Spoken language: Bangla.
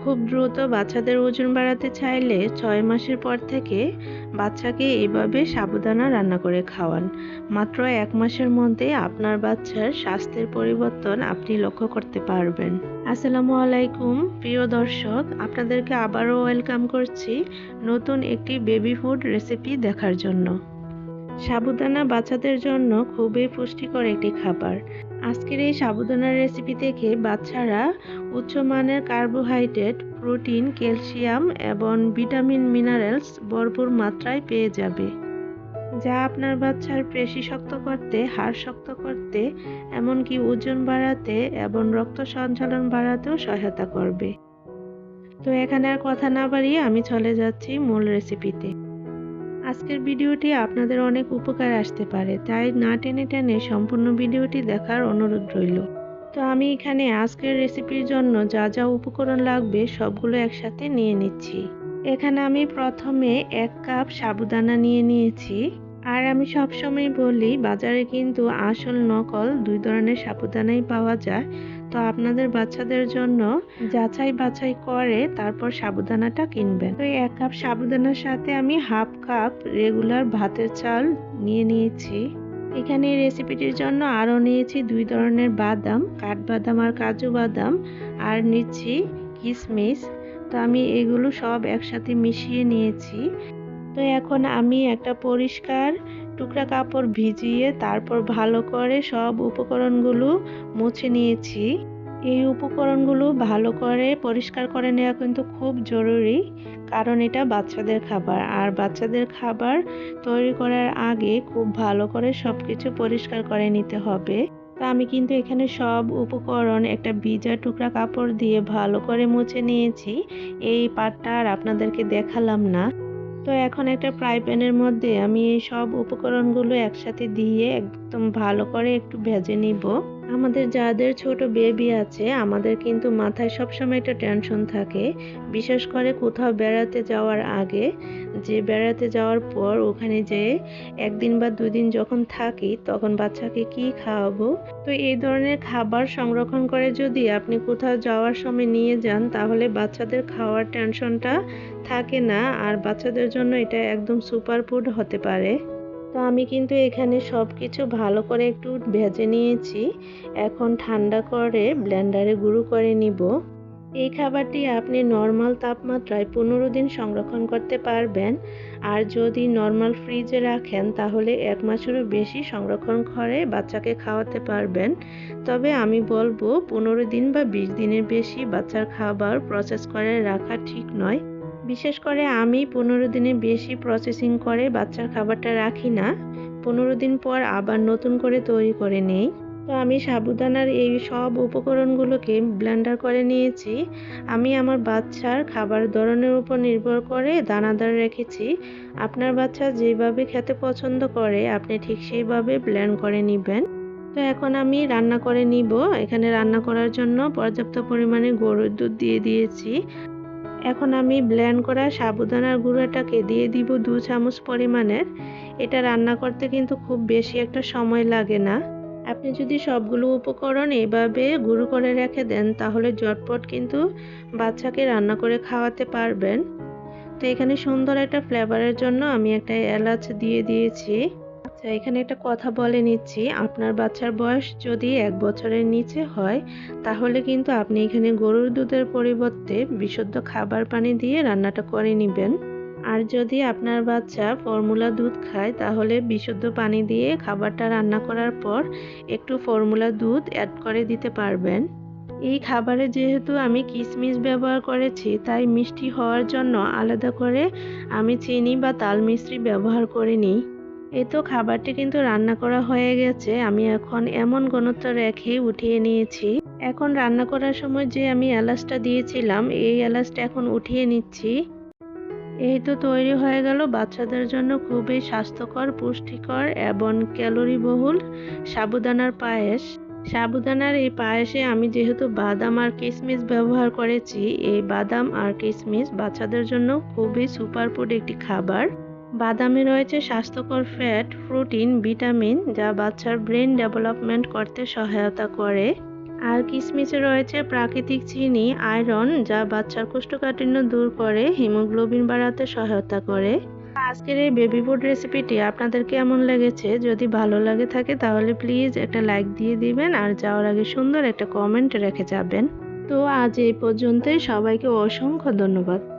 খুব দ্রুত বাচ্চাদের ওজন বাড়াতে চাইলে ৬ মাসের পর থেকে বাচ্চাকে এভাবে সাবুদানা রান্না করে খাওয়ান। মাত্র ১ মাসের মধ্যে আপনার বাচ্চার স্বাস্থ্যের পরিবর্তন আপনি লক্ষ্য করতে পারবেন। আসসালামু আলাইকুম প্রিয় দর্শক, আপনাদেরকে আবারও ওয়েলকাম করছি নতুন একটি বেবি ফুড রেসিপি দেখার জন্য। সাবুদানা বাচ্চাদের জন্য খুবই পুষ্টিকর একটি খাবার। আজকের এই সাবুদানার রেসিপি থেকে বাচ্চারা উচ্চমানের কার্বোহাইড্রেট, প্রোটিন, ক্যালসিয়াম এবং ভিটামিন মিনারেলস ভরপুর মাত্রায় পেয়ে যাবে, যা আপনার বাচ্চার পেশি শক্ত করতে, হাড় শক্ত করতে, এমনকি ওজন বাড়াতে এবং রক্ত সঞ্চালন বাড়াতেও সহায়তা করবে। তো এখানে আর কথা না বাড়িয়ে আমি চলে যাচ্ছি মূল রেসিপিতে। আজকের ভিডিওটি আপনাদের অনেক উপকার আসতে পারে, তাই না টেনে টেনে সম্পূর্ণ ভিডিওটি দেখার অনুরোধ রইল। তো আমি এখানে আজকের রেসিপির জন্য যা যা উপকরণ লাগবে সবগুলো একসাথে নিয়ে নিচ্ছি। এখানে আমি প্রথমে ১ কাপ সাবুদানা নিয়ে নিয়েছি। আর আমি সবসময় বলি, বাজারে কিন্তু আসল নকল ২ ধরনের সাবুদানাই পাওয়া যায়। তো আপনাদের বাচ্চাদের জন্য যাচাই বাছাই করে তারপর সাবুদানাটা কিনবেন। তো ১ কাপ সাবুদানার সাথে আমি 1/2 কাপ রেগুলার ভাতের চাল নিয়ে নিয়েছি। এখানে এই রেসিপিটির জন্য আরও নিয়েছি ২ ধরনের বাদাম, কাঠবাদাম আর কাজু বাদাম, আর নিচ্ছি কিশমিশ। তো আমি এগুলো সব একসাথে মিশিয়ে নিয়েছি। তো এখন আমি একটা পরিষ্কার টুকরা কাপড় ভিজিয়ে তারপর ভালো করে সব উপকরণগুলো মুছে নিয়েছি। এই উপকরণগুলো ভালো করে পরিষ্কার করে নেওয়া কিন্তু খুব জরুরি, কারণ এটা বাচ্চাদের খাবার, আর বাচ্চাদের খাবার তৈরি করার আগে খুব ভালো করে সবকিছু পরিষ্কার করে নিতে হবে। তো আমি কিন্তু এখানে সব উপকরণ একটা ভিজা টুকরা কাপড় দিয়ে ভালো করে মুছে নিয়েছি। এই পার্টটা আর আপনাদেরকে দেখালাম না। তো এখন একটা ফ্রাই প্যানের মধ্যে আমি এই সব উপকরণগুলো একসাথে দিয়ে একদম ভালো করে একটু ভেজে নিব। আমাদের যাদের ছোট বেবি আছে, আমাদের কিন্তু মাথায় সবসময় একটা টেনশন থাকে, বিশেষ করে কোথাও বেড়াতে যাওয়ার আগে, যে বেড়াতে যাওয়ার পর ওখানে যে ১ দিন বা ২ দিন যখন থাকি তখন বাচ্চাকে কি খাওয়াবো। তো এই ধরনের খাবার সংরক্ষণ করে যদি আপনি কোথাও যাওয়ার সময় নিয়ে যান, তাহলে বাচ্চাদের খাওয়ার টেনশনটা থাকে না, আর বাচ্চাদের জন্য এটা একদম সুপার ফুড হতে পারে। তো আমি কিন্তু এখানে সব কিছু ভালো করে একটু ভেজে নিয়েছি। এখন ঠান্ডা করে ব্লেন্ডারে গুঁড়ো করে নিব। এই খাবারটি আপনি নর্মাল তাপমাত্রায় ১৫ দিন সংরক্ষণ করতে পারবেন, আর যদি নর্মাল ফ্রিজে রাখেন তাহলে ১ মাসেরও বেশি সংরক্ষণ করে বাচ্চাকে খাওয়াতে পারবেন। তবে আমি বলবো ১৫ দিন বা ২০ দিনের বেশি বাচ্চার খাবার প্রসেস করে রাখা ঠিক নয়। বিশেষ করে আমি ১৫ দিনের বেশি প্রসেসিং করে বাচ্চার খাবারটা রাখি না। ১৫ দিন পর আবার নতুন করে তৈরি করে নেই। তো আমি সাবুদানার এই সব উপকরণগুলোকে ব্লেন্ডার করে নিয়েছি। আমি আমার বাচ্চার খাবার ধরনের উপর নির্ভর করে দানাদার রেখেছি। আপনার বাচ্চা যেভাবে খেতে পছন্দ করে আপনি ঠিক সেইভাবে ব্লেন্ড করে নেবেন। তো এখন আমি রান্না করে নিব। এখানে রান্না করার জন্য পর্যাপ্ত পরিমাণে গরুর দুধ দিয়ে দিয়েছি। এখন আমি ব্লেন্ড করা সাবুদানার গুঁড়োটাকে দিয়ে দিব ২ চামচ পরিমাণের। এটা রান্না করতে কিন্তু খুব বেশি একটা সময় লাগে না। আপনি যদি সবগুলো উপকরণ এভাবে গুঁড়ো করে রেখে দেন তাহলে ঝটপট কিন্তু বাচ্চাকে রান্না করে খাওয়াতে পারবেন। তো এখানে সুন্দর একটা ফ্লেভারের জন্য আমি একটা এলাচ দিয়ে দিয়েছি। আচ্ছা, এখানে একটা কথা বলে নিচ্ছি, আপনার বাচ্চার বয়স যদি ১ বছরের নিচে হয় তাহলে কিন্তু আপনি এখানে গরুর দুধের পরিবর্তে বিশুদ্ধ খাবার পানি দিয়ে রান্নাটা করে নেবেন। আর যদি আপনার বাচ্চা ফর্মুলা দুধ খায় তাহলে বিশুদ্ধ পানি দিয়ে খাবারটা রান্না করার পর একটু ফর্মুলা দুধ অ্যাড করে দিতে পারবেন। এই খাবারে যেহেতু আমি কিশমিশ ব্যবহার করেছি, তাই মিষ্টি হওয়ার জন্য আলাদা করে আমি চিনি বা তাল মিশ্রি ব্যবহার করিনি। এই তো খাবারটি কিন্তু রান্না করা হয়ে গেছে। আমি এখন এমন ঘনত্ব রেখে উঠিয়ে নিয়েছি। এখন রান্না করার সময় যে আমি এলাচটা দিয়েছিলাম, এই এলাচটা এখন উঠিয়ে নিচ্ছি। এই তো তৈরি হয়ে গেল বাচ্চাদের জন্য খুবই স্বাস্থ্যকর, পুষ্টিকর এবং ক্যালোরি বহুল সাবুদানার পায়েস। সাবুদানার এই পায়েসে আমি যেহেতু বাদাম আর কিশমিশ ব্যবহার করেছি, এই বাদাম আর কিশমিশ বাচ্চাদের জন্য খুবই সুপার ফুড একটি খাবার। বাদামে রয়েছে স্বাস্থ্যকর ফ্যাট, প্রোটিন, ভিটামিন, যা বাচ্চার ব্রেন ডেভেলপমেন্ট করতে সহায়তা করে। আর কিশমিশে রয়েছে প্রাকৃতিক চিনি, আয়রন, যা বাচ্চার কোষ্ঠকাঠিন্য দূর করে, হিমোগ্লোবিন বাড়াতে সহায়তা করে। আজকের এই বেবি ফুড রেসিপিটি আপনাদের কেমন লেগেছে? যদি ভালো লাগে থাকে তাহলে প্লিজ একটা লাইক দিয়ে দিবেন, আর যাওয়ার আগে সুন্দর একটা কমেন্ট রেখে যাবেন। তো আজ এই পর্যন্তই, সবাইকে অসংখ্য ধন্যবাদ।